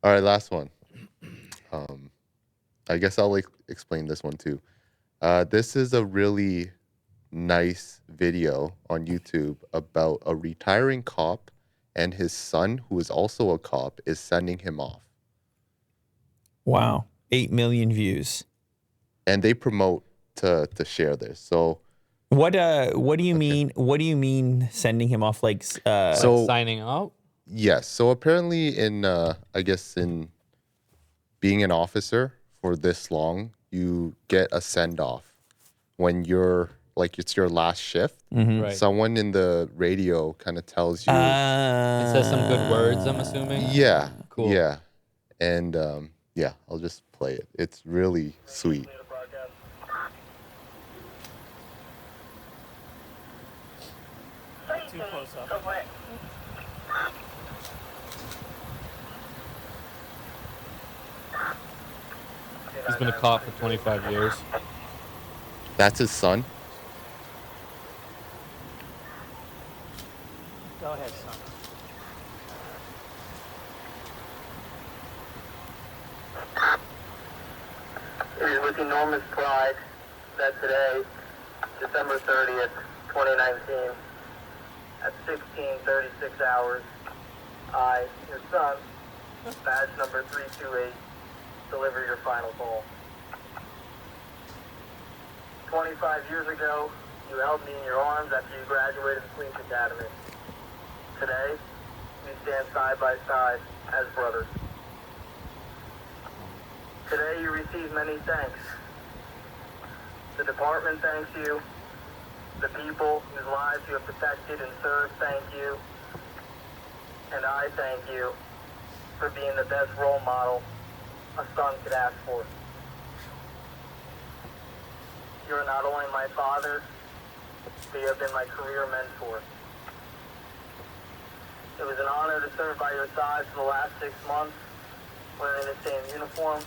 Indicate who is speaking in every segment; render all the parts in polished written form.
Speaker 1: All right, last one. I guess I'll explain this one too. This is a really nice video on YouTube about a retiring cop and his son, who is also a cop, is sending him off.
Speaker 2: Wow. 8 million views.
Speaker 1: And they promote to share this. So
Speaker 2: what do you mean? What do you mean sending him off? Like
Speaker 3: signing out?
Speaker 1: Yes. So apparently in I guess in being an officer for this long, you get a send off when you're like it's your last shift.
Speaker 2: Mm-hmm.
Speaker 3: Right.
Speaker 1: Someone in the radio kind of tells you
Speaker 3: it says some good words, I'm assuming.
Speaker 1: Yeah.
Speaker 3: Cool.
Speaker 1: Yeah. And yeah, I'll just play it. It's really sweet.
Speaker 4: Too close up.
Speaker 3: He's been a cop for 25 years.
Speaker 1: That's his son.
Speaker 4: Go ahead, son.
Speaker 5: It is with enormous pride that today, December 30th, 2019, at 16:36 hours, I, your son, badge number 328, deliver your final call. 25 years ago, you held me in your arms after you graduated the Police Academy. Today, we stand side by side as brothers. Today, you receive many thanks. The department thanks you. The people whose lives you have protected and served thank you. And I thank you for being the best role model a son could ask for. You are not only my father, but you have been my career mentor. It was an honor to serve by your side for the last 6 months, wearing the same uniform.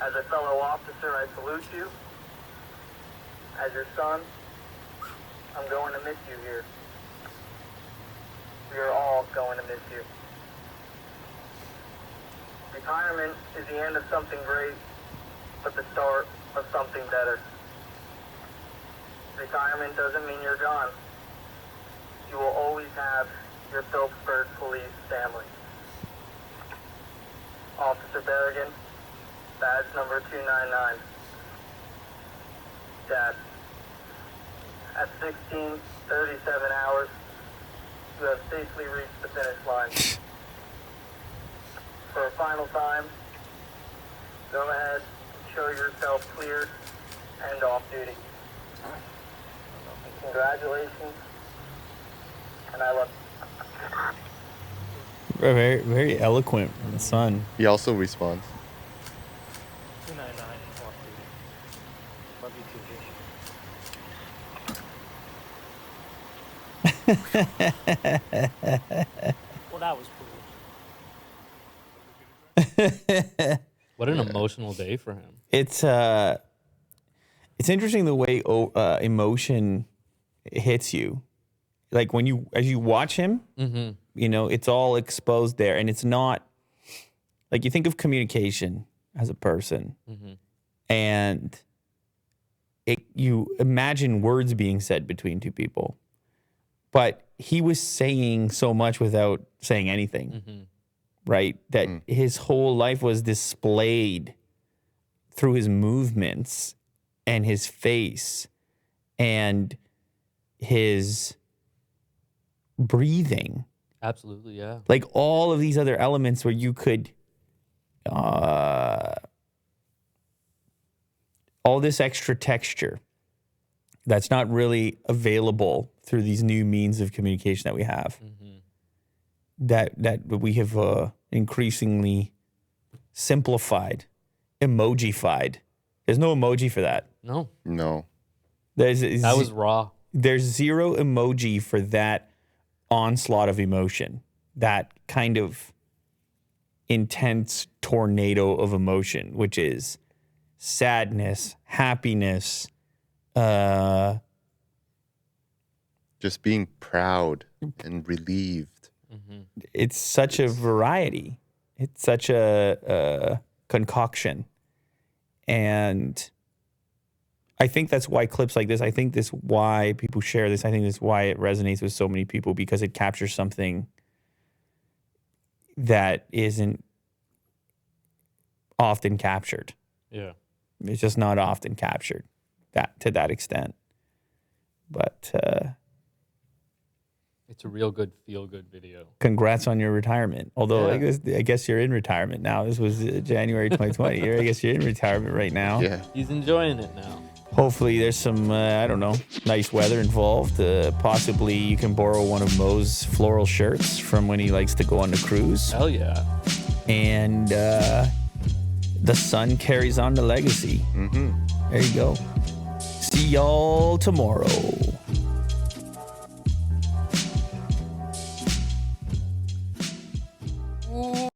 Speaker 5: As a fellow officer, I salute you. As your son, I'm going to miss you here. We are all going to miss you. Retirement is the end of something great, but the start of something better. Retirement doesn't mean you're gone. You will always have your Phillipsburg Police family. Officer Berrigan, badge number 299. Dad, at 16:37 hours, you have safely reached the finish line. For a final time, go ahead and show yourself cleared and off duty. Congratulations, and I love you.
Speaker 2: Very, very eloquent from the son.
Speaker 1: He also responds.
Speaker 4: 299 off duty. Love you too, Well, that was cool.
Speaker 3: What an emotional day for him.
Speaker 2: It's interesting the way emotion hits you. Like as you watch him, you know, it's all exposed there, and it's not like you think of communication as a person, and you imagine words being said between two people, but he was saying so much without saying anything, right? That his whole life was displayed through his movements and his face and his breathing.
Speaker 3: Absolutely, yeah.
Speaker 2: Like all of these other elements where you could all this extra texture that's not really available through these new means of communication that we have, that we have increasingly simplified, emojified. There's no emoji for that.
Speaker 3: No.
Speaker 2: That
Speaker 3: was raw.
Speaker 2: There's zero emoji for that onslaught of emotion, that kind of intense tornado of emotion, which is sadness, happiness,
Speaker 1: just being proud and relieved.
Speaker 2: It's such a variety. It's such a concoction. And I think that's why clips like this, I think this why people share this. I think this is why it resonates with so many people, because it captures something that isn't often captured.
Speaker 3: Yeah.
Speaker 2: It's just not often captured to that extent. But
Speaker 3: It's a real good feel-good video.
Speaker 2: congrats on your retirement. Although
Speaker 3: Yeah.
Speaker 2: I guess you're in retirement now. This was January 2020. I guess you're in retirement right now.
Speaker 1: Yeah.
Speaker 3: He's enjoying it now.
Speaker 2: Hopefully there's some, I don't know, nice weather involved. Possibly you can borrow one of Mo's floral shirts from when he likes to go on the cruise.
Speaker 3: Hell yeah.
Speaker 2: And the sun carries on the legacy.
Speaker 1: Mm-hmm.
Speaker 2: There you go. See y'all tomorrow.